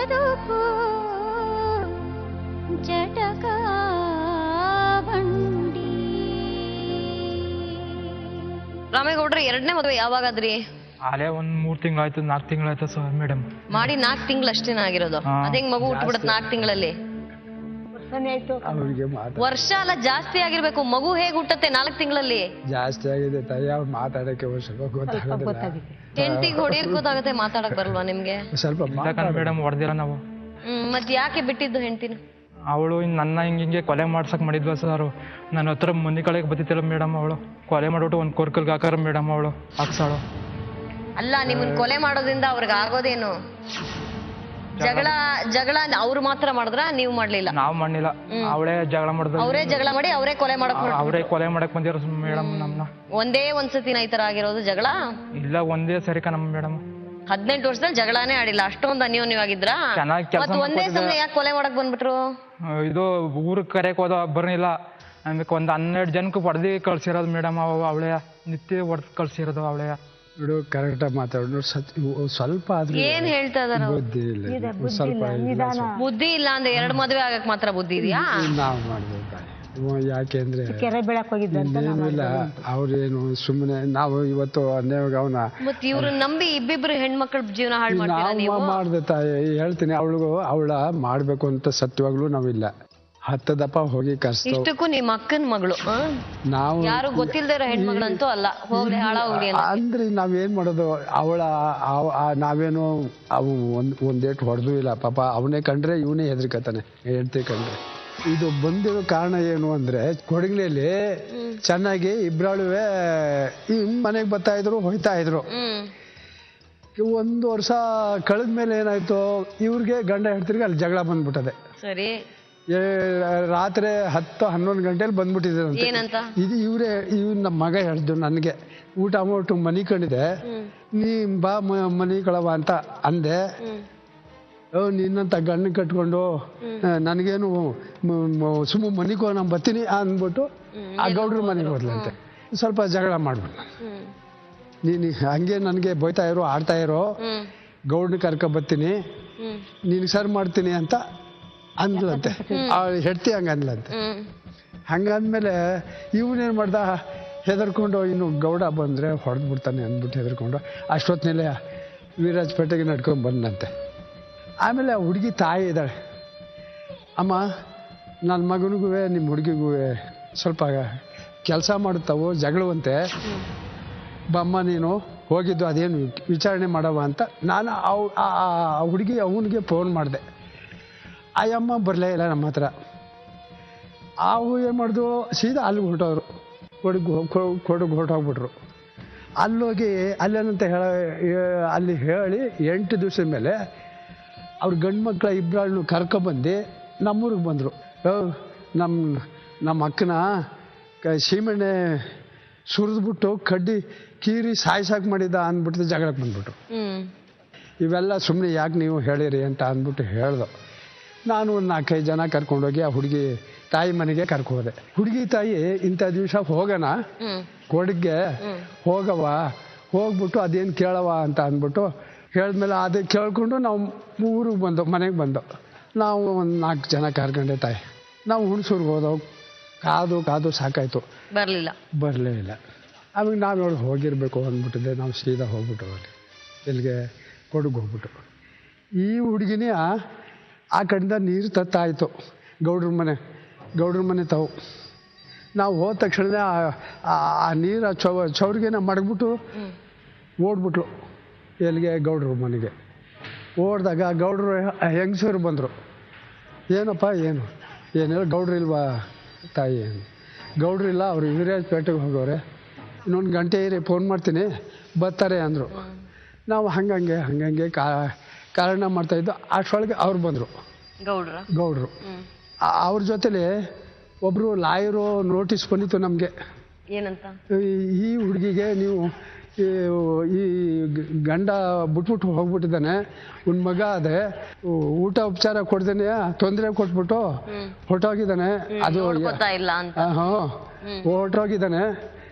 ಬದುಕು ಜಟಕ ಬಂಡಿ. ರಾಮೇಗೌಡ್ರೆ ಎರಡನೇ ಮದುವೆ ಯಾವಾಗಾದ್ರಿ? ಅಲ್ಲೇ ಒಂದ್ 3 ತಿಂಗಳಾಯ್ತು 4 ತಿಂಗಳಾಯ್ತು ಸರ್ ಮೇಡಮ್. ಮಾಡಿ 4 ತಿಂಗಳು ಅಷ್ಟೇನ ಆಗಿರೋದು? ಅದೇಂಗ್ ಮಗು ಹುಟ್ಟುಬಿಡುತ್ತೆ 4 ತಿಂಗಳಲ್ಲಿ? ವರ್ಷ ಅಲ್ಲ ಜಾಸ್ತಿ ಆಗಿರ್ಬೇಕು. ಮಗು ಹೇಗ್ ಹುಟ್ಟತ್ತೆ 4 ತಿಂಗಳಲ್ಲಿ? ಜಾಸ್ತಿ ಆಗಿದೆ ತಾಯಿ. ಅವ್ರು ಮಾತಾಡಕ್ಕೆ ಸ್ವಲ್ಪ ಗೊತ್ತಾಗೋದಿಲ್ಲ. ಹೆಂಡತಿಗೆ ಹೊಡಿಯಕ್ ಗೊತ್ತಾಗತ್ತೆ, ಮಾತಾಡಕ್ ಬರಲ್ವಾ ನಿಮ್ಗೆ? ಸ್ವಲ್ಪ ಮೇಡಮ್ ಹೊಡೆದಿಲ್ಲ ನಾವು. ಮತ್ ಯಾಕೆ ಬಿಟ್ಟಿದ್ದು ಹೆಂಡತಿನ? ಅವಳು ನನ್ನ ಹಿಂಗೆ ಕೊಲೆ ಮಾಡ್ಸಕ್ ಮಾಡಿದ್ವ ಸರ್. ನನ್ನ ಹತ್ರ ಮನೆ ಕಳೆಗೆ ಬತ್ತಿಲ್ಲ ಮೇಡಮ್. ಅವಳು ಕೊಲೆ ಮಾಡ್ಬಿಟ್ಟು ಒಂದ್ ಕೊರ್ಕಲ್ಗೆ ಹಾಕಾರ ಮೇಡಮ್. ಅವಳು ಹಾಕ್ಸಾಳು. ಅಲ್ಲ, ನಿಮ್ಮನ್ ಕೊಲೆ ಮಾಡೋದ್ರಿಂದ ಅವ್ರಿಗೆ ಆಗೋದೇನು? ಜಗಳ ಅವ್ರು ಮಾತ್ರ ಮಾಡಿದ್ರ, ನೀವು ಮಾಡ್ಲಿಲ್ಲ? ನಾವ್ ಮಾಡ್ಲಿಲ್ಲ, ಅವಳೇ ಜಗಳ ಮಾಡಿದ್ರು. ಅವರೇ ಜಗಳ ಮಾಡಿ ಅವರೇ ಕೊಲೆ ಮಾಡಕ್ ಬಂದಿರೋ ಮೇಡಮ್ ನಮ್ನ. ಒಂದೇ ಒಂದ್ಸತಿನ ಈ ತರ ಆಗಿರೋದು ಜಗಳ? ಇಲ್ಲ, ಒಂದೇ ಸರಿ ಕಣಮ್ ಮೇಡಮ್. 18 ವರ್ಷದಲ್ಲಿ ಜಗಳಾನೇ ಆಡಿಲ್ಲ, ಅಷ್ಟೊಂದು ಅನ್ಯೋನ್ಯವಾಗಿದ್ರ? ಮತ್ತೆ ಒಂದೇ ಸಮಯ ಯಾಕೆ ಕೊಲೆ ಮಾಡಕ್ ಬಂದ್ಬಿಟ್ರು? ಇದು ಊರಿಗೆ ಕರೆಯಕ್ ಹೋದ ಬರ್ನಿಲ್ಲ. ನಮಗೆ ಒಂದ್ 12 ಜನಕ್ಕೆ ಹೊಡೆದಿ ಕಳ್ಸಿರೋದು ಮೇಡಮ್. ಅವಳೇ ನಿತ್ಯ ಹೊಡೆದ್ ಕಳ್ಸಿರೋದು ಅವಳೇ. ನೋಡು, ಕರೆಕ್ಟಾಗಿ ಮಾತಾಡೋದು. ಸ್ವಲ್ಪ ಆದ್ರೂ ಏನ್ ಹೇಳ್ತಾ ಇದಾರ? ಬುದ್ಧಿ ಇಲ್ಲ, ಸ್ವಲ್ಪ ಬುದ್ಧಿ ಇಲ್ಲ ಅಂದ್ರೆ 2 ಮದುವೆ ಆಗಕ್ ಮಾತ್ರ ಬುದ್ಧಿ ಇದೆಯಾ? ನಾವು ಮಾಡ್ಬೇಕು. ಯಾಕೆಂದ್ರೆ ಏನಿಲ್ಲ, ಅವ್ರೇನು ಸುಮ್ಮನೆ ನಾವು ಇವತ್ತು ಅವನ ಮತ್ ಇವ್ರು ನಂಬಿ ಇಬ್ಬಿಬ್ರು ಹೆಣ್ಮಕ್ಳ ಜೀವನ ಹಾಳು ಮಾಡ್ದೆ ತಾಯಿ. ಹೇಳ್ತೀನಿ, ಅವಳ ಮಾಡ್ಬೇಕು ಅಂತ ಸತ್ಯವಾಗ್ಲೂ ನಾವಿಲ್ಲ. 10 ದಪ್ಪ ಹೋಗಿ ಕರ್ಸ್ತು. ಇಷ್ಟಕ್ಕೂ ನಿಮ್ಮ ಅಕ್ಕನ ಮಗಳು, ನಾವು ಯಾರು ಗೊತ್ತಿಲ್ದೇ ಇರೋ ಹೆಣ್ಮಗಳಂತೂ ಅಲ್ಲ. ಹೋಗ್ಲಿ, ಹಾಳಾಗ್ಲಿ ಅಂದ್ರೆ ನಾವೇನ್ ಮಾಡೋದು? ನಾವೇನು ಅವು ಒಂದೇಟು ಹೊಡೆದು ಇಲ್ಲ ಪಾಪ. ಅವನೇ ಕಂಡ್ರೆ ಇವನೇ ಹೆದರ್ಕತಾನೆ, ಹೆಂಡ್ತಿ ಕಂಡ್ರೆ. ಇದು ಬಂದಿರೋ ಕಾರಣ ಏನು ಅಂದ್ರೆ, ಕೊಡಗಿನಲ್ಲಿ ಚೆನ್ನಾಗಿ ಇಬ್ರಾಳುವೆ ಮನೆಗೆ ಬರ್ತಾ ಇದ್ರು, ಹೋಯ್ತಾ ಇದ್ರು. 1 ವರ್ಷ ಕಳೆದ್ಮೇಲೆ ಏನಾಯ್ತು, ಇವ್ರಿಗೆ ಗಂಡ ಹೆಂಡ್ತಿರ್ಗೆ ಅಲ್ಲಿ ಜಗಳ ಬಂದ್ಬಿಟ್ಟದೆ. ಸರಿ, ರಾತ್ರಿ 10-11 ಗಂಟೆಲಿ ಬಂದ್ಬಿಟ್ಟಿದೆ. ಇದು ನಮ್ಮ ಮಗ ಹೇಳ್ದು ನನಗೆ, ಊಟ ಮಾಡ್ಬಿಟ್ಟು ಮನಿ ಕಂಡಿದೆ, ನೀ ಬಾ ಮನಿ ಕಳವ ಅಂತ ಅಂದೆ. ನಿನ್ನಂತ ಗಂಡ ಕಟ್ಕೊಂಡು ನನಗೇನು ಸುಮ್ಮ ಮನಿಗೂ ನಾನು ಬರ್ತೀನಿ ಅಂದ್ಬಿಟ್ಟು ಆ ಗೌಡ್ರ ಮನೆಗೆ ಹೋದ್ಲಂತೆ. ಸ್ವಲ್ಪ ಜಗಳ ಮಾಡ್ಬಿಟ್ಟು, ನೀನು ಹಂಗೆ ನನಗೆ ಬೈತಾ ಇರೋ, ಆಡ್ತಾ ಇರೋ, ಗೌಡ್ನ ಕರ್ಕೊ ಬರ್ತೀನಿ, ನೀನು ಸರ್ ಮಾಡ್ತೀನಿ ಅಂತ ಅಂದ್ಲಂತೆ. ಹೆಡ್ತಿ ಹಂಗ ಅಂದ್ಲಂತೆ. ಹಂಗಂದ್ಮೇಲೆ ಇವನೇನು ಮಾಡ್ದ, ಹೆದರ್ಕೊಂಡು ಇನ್ನು ಗೌಡ ಬಂದರೆ ಹೊಡೆದು ಬಿಡ್ತಾನೆ ಅಂದ್ಬಿಟ್ಟು ಹೆದರ್ಕೊಂಡು ಅಷ್ಟೊತ್ತಿನಲ್ಲೇ ವೀರಾಜಪೇಟೆಗೆ ನಡ್ಕೊಂಡು ಬಂದಂತೆ. ಆಮೇಲೆ ಆ ಹುಡುಗಿ ತಾಯಿ ಇದ್ದಾಳೆ, ಅಮ್ಮ ನನ್ನ ಮಗನಿಗೂ ನಿಮ್ಮ ಹುಡುಗಿಗೂ ಸ್ವಲ್ಪ ಕೆಲಸ ಮಾಡುತ್ತಾವು, ಜಗಳವಂತೆ, ಬಮ್ಮ ನೀನು ಹೋಗಿದ್ದು ಅದೇನು ವಿಚಾರಣೆ ಮಾಡವ ಅಂತ ನಾನು ಆ ಹುಡುಗಿ ಅವನಿಗೆ ಫೋನ್ ಮಾಡಿದೆ. ಆ ಅಮ್ಮ ಬರಲೇ ಇಲ್ಲ ನಮ್ಮ ಹತ್ರ. ಅವು ಏನು ಮಾಡಿದ್ರು, ಸೀದಾ ಅಲ್ಲಿಗೆ ಹೊರಟೋರು, ಕೊಡಗು ಹೊರಟೋಗ್ಬಿಟ್ರು. ಅಲ್ಲೋಗಿ ಅಲ್ಲೇನಂತ ಅಲ್ಲಿ ಹೇಳಿ 8 ದಿವಸದ ಮೇಲೆ ಅವ್ರ ಗಂಡು ಮಕ್ಕಳ ಇಬ್ಬರನ್ನು ಕರ್ಕೊಬಂದು ನಮ್ಮೂರಿಗೆ ಬಂದರು. ನಮ್ಮ ಅಕ್ಕನ ಸೀಮೆಣ್ಣೆ ಸುರಿದ್ಬಿಟ್ಟು ಕಡ್ಡಿ ಕೀರಿ ಸಾಯ್ಸಾಕ್ ಮಾಡಿದ ಅಂದ್ಬಿಟ್ಟು ಜಗಳಕ್ಕೆ ಬಂದ್ಬಿಟ್ರು. ಇವೆಲ್ಲ ಸುಮ್ಮನೆ ಯಾಕೆ ನೀವು ಹೇಳಿರಿ ಅಂತ ಅಂದ್ಬಿಟ್ಟು ಹೇಳ್ದು. ನಾನು ಒಂದು 4-5 ಜನ ಕರ್ಕೊಂಡೋಗಿ ಆ ಹುಡುಗಿ ತಾಯಿ ಮನೆಗೆ ಕರ್ಕೋದೆ. ಹುಡುಗಿ ತಾಯಿ ಇಂಥ ದಿವಸ ಹೋಗೋಣ ಕೊಡಗ್ಗೆ ಹೋಗವ, ಹೋಗ್ಬಿಟ್ಟು ಅದೇನು ಕೇಳವ ಅಂತ ಅಂದ್ಬಿಟ್ಟು ಹೇಳಿದ್ಮೇಲೆ ಅದೇ ಕೇಳ್ಕೊಂಡು ನಾವು ಊರಿಗೆ ಬಂದು ಮನೆಗೆ ಬಂದು ನಾವು ಒಂದು 4 ಜನ ಕರ್ಕೊಂಡೆ ತಾಯಿ. ನಾವು ಹುಣಸೂರ್ಗೆ ಹೋದವು, ಕಾದು ಸಾಕಾಯ್ತು, ಬರಲೇ ಇಲ್ಲ. ಆಮೇಲೆ ನಾವು ಹೋಗಿರ್ಬೇಕು ಅಂದ್ಬಿಟ್ಟಿದ್ದೆ. ನಾವು ಸೀದಾ ಹೋಗ್ಬಿಟ್ಟು ಅಲ್ಲಿ ಎಲ್ಲಿಗೆ ಕೊಡಗು ಹೋಗ್ಬಿಟ್ಟು ಈ ಹುಡುಗಿನೇ ಆ ಕಡೆಯಿಂದ ನೀರು ತತ್ತಾಯಿತು ಗೌಡ್ರ ಮನೆ ತಾವು. ನಾವು ಹೋದ ತಕ್ಷಣ ಆ ನೀರು ಚೌರಿಗೆನ ಮಡಗ್ಬಿಟ್ಟು ಓಡ್ಬಿಟ್ಲು ಎಲ್ಲಿಗೆ ಗೌಡ್ರ ಮನೆಗೆ. ಓಡಿದಾಗ ಗೌಡ್ರು ಹೆಂಗಸರು ಬಂದರು. ಏನಪ್ಪ ಏನಿಲ್ಲ, ಗೌಡ್ರು ಇಲ್ವಾ ತಾಯಿ? ಗೌಡ್ರಿಲ್ಲ, ಅವರು ವೀರಾಜಪೇಟೆಗೆ ಹೋಗೋರೆ, ಇನ್ನೊಂದು ಗಂಟೆ ಇರಿ ಫೋನ್ ಮಾಡ್ತೀನಿ ಬರ್ತಾರೆ ಅಂದರು. ನಾವು ಹಂಗಂಗೆ ಕಾರಣ ಮಾಡ್ತಾಯಿದ್ದು. ಅಷ್ಟೊಳಗೆ ಅವ್ರು ಬಂದರು ಗೌಡ್ರು. ಅವ್ರ ಜೊತೆಲಿ ಒಬ್ಬರು ಲಾಯರು ನೋಟಿಸ್ ಬಂದಿತ್ತು ನಮಗೆ. ಏನಂತ? ಈ ಹುಡುಗಿಗೆ ನೀವು ಈ ಗಂಡ ಬಿಟ್ಬಿಟ್ಟು ಹೋಗ್ಬಿಟ್ಟಿದ್ದಾನೆ, ಒಂದು ಮಗ ಅದೇ ಊಟ ಉಪಚಾರ ಕೊಡ್ದೇನೆ ತೊಂದರೆ ಕೊಟ್ಬಿಟ್ಟು ಹೊರಟೋಗಿದ್ದಾನೆ. ಅದು ಹೊರಟೋಗಿದ್ದಾನೆ,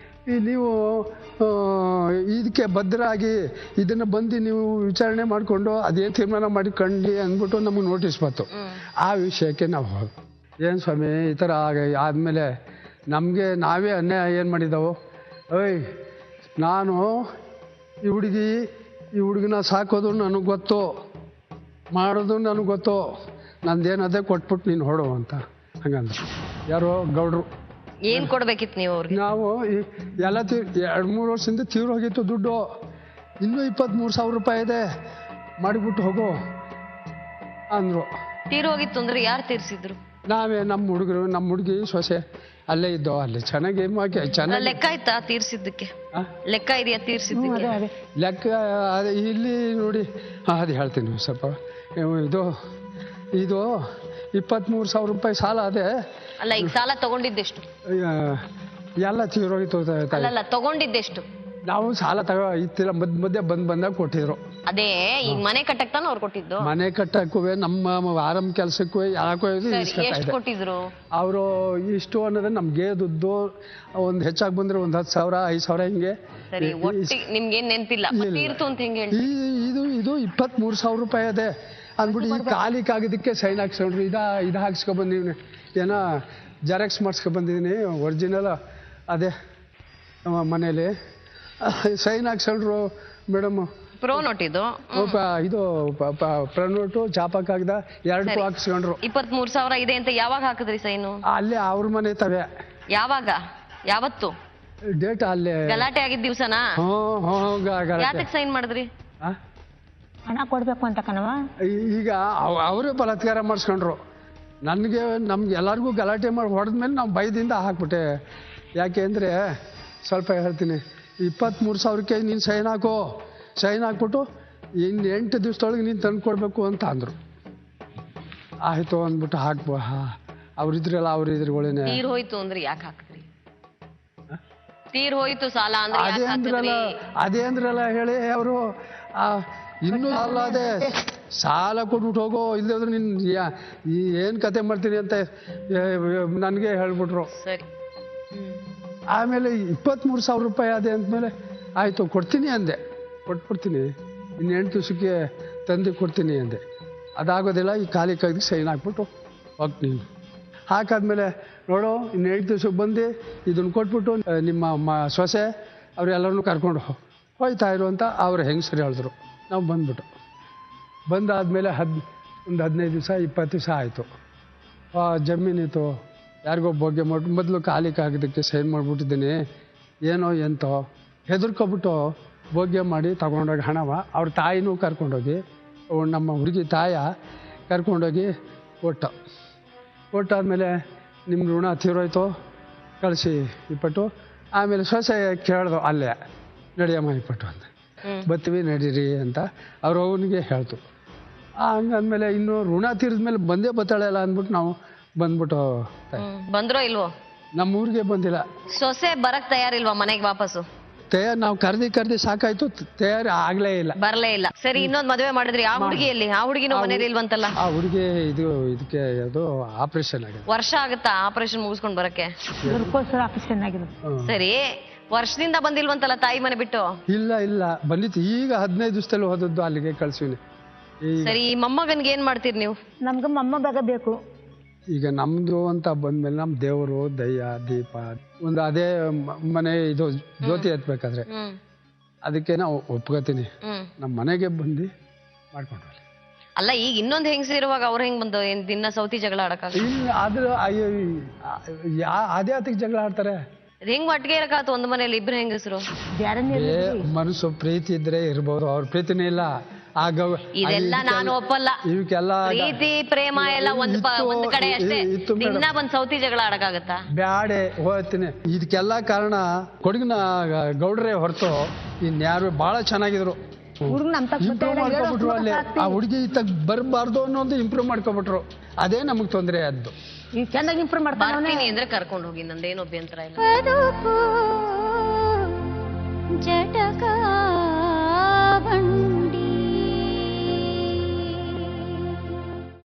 ನೀವು ಇದಕ್ಕೆ ಬದ್ಧರಾಗಿ ಇದನ್ನು ಬಂದು ನೀವು ವಿಚಾರಣೆ ಮಾಡಿಕೊಂಡು ಅದೇನು ತೀರ್ಮಾನ ಮಾಡಿ ಕಂಡು ಅಂದ್ಬಿಟ್ಟು ನಮಗೆ ನೋಟಿಸ್ ಬಂತು. ಆ ವಿಷಯಕ್ಕೆ ನಾವು ಹೋಗಿ ಏನು ಸ್ವಾಮಿ ಈ ಥರ ಆದಮೇಲೆ ನಮಗೆ ನಾವೇ ಅನ್ಯಾಯ ಏನು ಮಾಡಿದ್ದಾವು. ನಾನು ಈ ಹುಡುಗಿನ ಸಾಕೋದು ನನಗೆ ಗೊತ್ತು, ಮಾಡೋದು ನನಗೆ ಗೊತ್ತು, ನಂದೇನದೇ ಕೊಟ್ಬಿಟ್ಟು ನೀನು ಹೊಡು ಅಂತ ಹಂಗಂದ್ರೆ. ಯಾರೋ ಗೌಡ್ರು ಏನ್ ಕೊಡ್ಬೇಕಿತ್ತು ನೀವು ಅವ್ರಿಗೆ? ನಾವು ಎಲ್ಲ 2-3 ವರ್ಷದಿಂದ ತೀವ್ರ ಹೋಗಿತ್ತು ದುಡ್ಡು, ಇನ್ನೂ 23,000 ರೂಪಾಯಿ ಇದೆ, ಮಾಡಿಬಿಟ್ಟು ಹೋಗೋ ಅಂದರು. ತೀರ್ ಹೋಗಿತ್ತು ಅಂದ್ರೆ ಯಾರು ತೀರ್ಸಿದ್ರು? ನಾವೇ, ನಮ್ಮ ಹುಡುಗರು, ನಮ್ಮ ಹುಡುಗಿ ಸೊಸೆ ಅಲ್ಲೇ ಇದ್ದೋ. ಅಲ್ಲಿ ಚೆನ್ನಾಗಿ ಚೆನ್ನಾಗಿ ಲೆಕ್ಕ ಆಯ್ತಾ ತೀರ್ಸಿದ್ದಕ್ಕೆ? ಲೆಕ್ಕ ಇದೆಯಾ ತೀರ್ಸಿದ್ದಕ್ಕೆ? ಲೆಕ್ಕ ಅದೇ ಇಲ್ಲಿ ನೋಡಿ, ಅದು ಹೇಳ್ತೀನಿ ಸ್ವಲ್ಪ. ಇದು 23,000 ರೂಪಾಯಿ ಸಾಲ ಅದೇ. ಅಲ್ಲ, ಈಗ ಸಾಲ ತಗೊಂಡಿದ್ದೆಷ್ಟು? ಎಲ್ಲ ತೀರೋಗಿತ್ತು. ಅಲ್ಲ, ತಗೊಂಡಿದ್ದೆಷ್ಟು? ನಾವು ಸಾಲ ಇತ್ತಿಲ್ಲ, ಮಧ್ಯೆ ಬಂದಾಗ ಕೊಟ್ಟಿದ್ರು. ಅದೇ ಈಗ ಮನೆ ಕಟ್ಟಕ್ ತಾನು ಅವ್ರು ಕೊಟ್ಟಿದ್ದು? ಮನೆ ಕಟ್ಟಕ್ಕೂ ನಮ್ಮ ಆರಂಭ ಕೆಲಸಕ್ಕೂ ಯಾಕೋ ಎಷ್ಟು ಕೊಟ್ಟಿದ್ರು ಅವರು? ಇಷ್ಟು ಅನ್ನೋದ್ರೆ ನಮ್ಗೆ ದುಡ್ಡು ಒಂದು ಹೆಚ್ಚಾಗಿ ಬಂದ್ರೆ ಒಂದು 10,000 5,000 ಹಿಂಗೆ. ನಿಮ್ಗೇನ್ ನೆನಪಿಲ್ಲ ತೀರ್ತು ಅಂತ ಹೆಂಗೆ? ಇದು 23,000 ರೂಪಾಯಿ ಅದೇ ಅಂದ್ಬಿಟ್ಟು ಈ ಕಾಲಿಕಾಗಿದ್ದಕ್ಕೆ ಸೈನ್ ಹಾಕ್ಸ್ಕೊಂಡ್ರು. ಇದು ಹಾಕ್ಸ್ಕೊಬಂದಿವ್ನಿ, ಏನೋ ಜೆರಾಕ್ಸ್ ಮಾಡಿಸ್ಕೊಬಂದಿದ್ದೀನಿ, ಒರಿಜಿನಲ್ ಅದೇ ಮನೇಲಿ ಸೈನ್ ಹಾಕ್ಸ್ಕೊಂಡ್ರು ಮೇಡಮ್. ಪ್ರೋ ನೋಟ್ ಇದು ಪ್ರನೋಟು ಚಾಪ ಕಾಗದ 2 ಹಾಕ್ಸ್ಕೊಂಡ್ರು. 23,000 ಇದೆ ಅಂತ ಯಾವಾಗ ಹಾಕಿದ್ರಿ ಸೈನು? ಅಲ್ಲೇ ಅವ್ರ ಮನೆ ತವೆ. ಯಾವಾಗ? ಯಾವತ್ತು ಡೇಟ್? ಅಲ್ಲೇ ಗಲಾಟೆ ಆಗಿದ್ದ ದಿವ್ಸನಾ? ಯಾತಕ್ಕೆ ಸೈನ್ ಮಾಡಿದ್ರಿ? ಹಣ ಕೊಡ್ಬೇಕು ಅಂತ ಕಣವ. ಈಗ ಅವರೇ ಬಲಾತ್ಕಾರ ಮಾಡಿಸ್ಕೊಂಡ್ರು. ನಮ್ಗೆ ಎಲ್ಲರಿಗೂ ಗಲಾಟೆ ಮಾಡಿ ಹೊಡೆದ್ಮೇಲೆ ನಾವು ಭಯದಿಂದ ಹಾಕ್ಬಿಟ್ಟೆ. ಯಾಕೆ ಅಂದರೆ ಸ್ವಲ್ಪ ಹೇಳ್ತೀನಿ, 23,000ಕ್ಕೆ ನೀನು ಸೈನ್ ಹಾಕ್ಬಿಟ್ಟು ಇನ್ನು 8 ದಿವಸದೊಳಗೆ ನೀನು ತಂದು ಕೊಡಬೇಕು ಅಂತ ಅಂದರು. ಆಯಿತು ಅಂದ್ಬಿಟ್ಟು ಅವ್ರಿದ್ರಲ್ಲ ಅವ್ರ ಇದ್ರುಗಳೇನೆ. ತೀರ್ ಹೋಯ್ತು ಅಂದ್ರೆ ಯಾಕೆ ಹಾಕಿದ್ರಿ? ತೀರ್ ಹೋಯ್ತು ಸಾಲ ಅಂದ್ರೆ ಅದೇ ಅಂದ್ರಲ್ಲ ಹೇಳಿ ಅವರು. ಇನ್ನೂ ಅಲ್ಲದೆ ಸಾಲ ಕೊಟ್ಬಿಟ್ಟು ಹೋಗೋ, ಇಲ್ಲದ್ರೆ ನಿನ್ನ ಏನು ಕತೆ ಮಾಡ್ತೀನಿ ಅಂತ ನನಗೆ ಹೇಳ್ಬಿಟ್ರು. ಸರಿ. ಆಮೇಲೆ 23,000 ರೂಪಾಯಿ ಅದೇ ಅಂದಮೇಲೆ ಆಯಿತು ಕೊಡ್ತೀನಿ ಅಂದೆ, ಕೊಟ್ಬಿಡ್ತೀನಿ, ಇನ್ನು 8 ದಿವಸಕ್ಕೆ ತಂದು ಕೊಡ್ತೀನಿ ಅಂದೆ. ಅದಾಗೋದಿಲ್ಲ, ಈ ಖಾಲಿ ಕೈಗೆ ಸೈನ್ ಹಾಕ್ಬಿಟ್ಟು ಹೋಗ್ತೀನಿ. ಹಾಕಾದ್ಮೇಲೆ ನೋಡು, ಇನ್ನು 8 ದಿವಸಕ್ಕೆ ಬಂದು ಇದನ್ನು ಕೊಟ್ಬಿಟ್ಟು ನಿಮ್ಮ ಸೊಸೆ ಅವರೆಲ್ಲರನ್ನೂ ಕರ್ಕೊಂಡು ಹೋಯ್ತಾ ಇರು ಅಂತ ಅವ್ರು ಹೆಂಗಸರು ಹೇಳಿದ್ರು. ನಾವು ಬಂದಾದಮೇಲೆ ಒಂದು 15 ದಿವಸ 20 ದಿವಸ ಆಯಿತು. ಜಮೀನಿತ್ತು, ಯಾರಿಗೋ ಬಗ್ಗೆ ಮೊದಲು ಖಾಲಿ ಕಾಗದಕ್ಕೆ ಸೈನ್ ಮಾಡಿಬಿಟ್ಟಿದ್ದೀನಿ, ಏನೋ ಎಂತೋ ಹೆದರ್ಕೊಬಿಟ್ಟು ಭೋಗ್ಯ ಮಾಡಿ ತಗೊಂಡೋಗಿ ಹಣವ ಅವ್ರ ತಾಯಿನೂ ಕರ್ಕೊಂಡೋಗಿ, ನಮ್ಮ ಹುಡುಗಿ ತಾಯ ಕರ್ಕೊಂಡೋಗಿ ಕೊಟ್ಟಾದ್ಮೇಲೆ ನಿಮ್ಮ ಋಣ ತೀರೋಯ್ತು, ಕಳಿಸಿ ಇಪ್ಪಟ್ಟು. ಆಮೇಲೆ ಸೊಸೆ ಕೇಳ್ದು ಅಲ್ಲೇ, ನಡಿಯಮ್ಮ ಇಪ್ಪಟ್ಟು ಅಂತ, ಬರ್ತೀವಿ ನಡೀರಿ ಅಂತ ಅವ್ರ ಅವನಿಗೆ ಹೇಳ್ತು. ಹಂಗಂದ್ಮೇಲೆ ಇನ್ನು ಋಣ ತೀರಿದ್ಮೇಲೆ ಬಂದೇ ಬತ್ತಾಳೆಲ್ಲ ಅಂದ್ಬಿಟ್ಟು ನಾವು ಬಂದ್ಬಿಟ್ಟು. ಬಂದ್ರೋ ಇಲ್ವೋ? ನಮ್ಮ ಊರಿಗೆ ಬಂದಿಲ್ಲ. ಸೊಸೆ ಬರಕ್ ತಯಾರಿಲ್ವಾ ಮನೆಗೆ ವಾಪಸ್ಸು? ನಾವು ಕರ್ದಿ ಸಾಕಾಯ್ತು, ತಯಾರಿ ಆಗ್ಲೇ ಇಲ್ಲ, ಬರ್ಲೇ ಇಲ್ಲ. ಸರಿ, ಇನ್ನೊಂದು ಮದುವೆ ಮಾಡಿದ್ರಿ, ಆ ಹುಡುಗಿಯಲ್ಲಿ? ಆ ಹುಡುಗಿನೂ ಮನೇಲಿ ಇಲ್ವಂತಲ್ಲ? ಆ ಹುಡುಗಿ ಇದಕ್ಕೆ ಅದು ಆಪರೇಷನ್ ಆಗಿದೆ. ವರ್ಷ ಆಗುತ್ತಾ ಆಪರೇಷನ್ ಮುಗಿಸ್ಕೊಂಡ್ ಬರಕ್ಕೆ? ಆಪರೇಷನ್ ಆಗಿದೆ. ಸರಿ, ವರ್ಷದಿಂದ ಬಂದಿಲ್ವಂತಲ್ಲ ತಾಯಿ ಮನೆ ಬಿಟ್ಟು? ಇಲ್ಲ ಬಂದಿತ್ತು, ಈಗ 15 ದಿವಸದಲ್ಲಿ ಹೋದದ್ದು, ಅಲ್ಲಿಗೆ ಕಳ್ಸಿವ್ನಿ. ಸರಿ, ಮೊಮ್ಮಗನ್ಗೆ ಏನ್ ಮಾಡ್ತೀರಿ ನೀವು? ನಮ್ಗೆ ಮೊಮ್ಮಗ ಬೇಕು. ಈಗ ನಮ್ದು ಅಂತ ಬಂದ್ಮೇಲೆ ನಮ್ಮ ದೇವರು ದಯ್ಯ ದೀಪ ಒಂದು ಅದೇ ಮನೆ ಇದು ಜ್ಯೋತಿ ಎತ್ಬೇಕಾದ್ರೆ ಅದಕ್ಕೆ ನಾವು ಒಪ್ಕೋತೀನಿ. ನಮ್ಮ ಮನೆಗೆ ಬಂದು ಮಾಡ್ಕೊಂಡು. ಅಲ್ಲ, ಈಗ ಇನ್ನೊಂದು ಹೆಂಗಸ ಇರುವಾಗ ಅವ್ರ ಹೆಂಗ್ ಬಂದು ದಿನ ಸೌತಿ ಜಗಳ ಆಡಕ? ಇಲ್ಲ, ಆದ್ರೆ ಅದೇ ಅದಕ್ಕೆ ಜಗಳ ಆಡ್ತಾರೆ. ಹೆಂಗ್ ಒಟ್ಟಿಗೆ ಇರಕಾತು ಒಂದು ಮನೇಲಿ ಇಬ್ರು ಹೆಂಗಸರು? ಮನಸ್ಸು ಪ್ರೀತಿ ಇದ್ರೆ ಇರ್ಬೋದು, ಅವ್ರ ಪ್ರೀತಿನೇ ಇಲ್ಲ. ಇದೆಲ್ಲ ನಾನು ಒಪ್ಪಲ್ಲ. ಇವಕ್ಕೆಲ್ಲ ಪ್ರೀತಿ ಪ್ರೇಮ ಎಲ್ಲ ಒಂದ್ ಕಡೆ ಅಷ್ಟೇ. ದಿನ ಬಂದ್ ಸೌತಿ ಜಗಳ ಆಡಕ್ಕಾಗತ್ತಾ? ಬ್ಯಾಡೆ ಹೋಗ್ತೀನಿ. ಇದಕ್ಕೆಲ್ಲ ಕಾರಣ ಕೊಡಗಿನ ಗೌಡ್ರೆ ಹೊರತು ಇನ್ಯಾರು ಬಹಳ ಚೆನ್ನಾಗಿದ್ರು. ಇಂಪ್ರೂವ್ ಮಾಡ್ಕೊಬಿಟ್ರು. ಅಲ್ಲಿ ಆ ಹುಡುಗಿ ಇತ್ತಾಗ ಬರಬಾರ್ದು ಅನ್ನೋದು ಇಂಪ್ರೂವ್ ಮಾಡ್ಕೊಬಿಟ್ರು. ಅದೇ ನಮಗ್ ತೊಂದರೆ ಆದ್ದು. ಚೆನ್ನಾಗಿ ಇಂಪ್ರೂವ್ ಮಾಡ್ತೀನಿ ಅಂದ್ರೆ ಕರ್ಕೊಂಡು ಹೋಗಿ, ನಂದೇನು ಅಭ್ಯಂತರ ಇಲ್ಲ. ಜಟಕ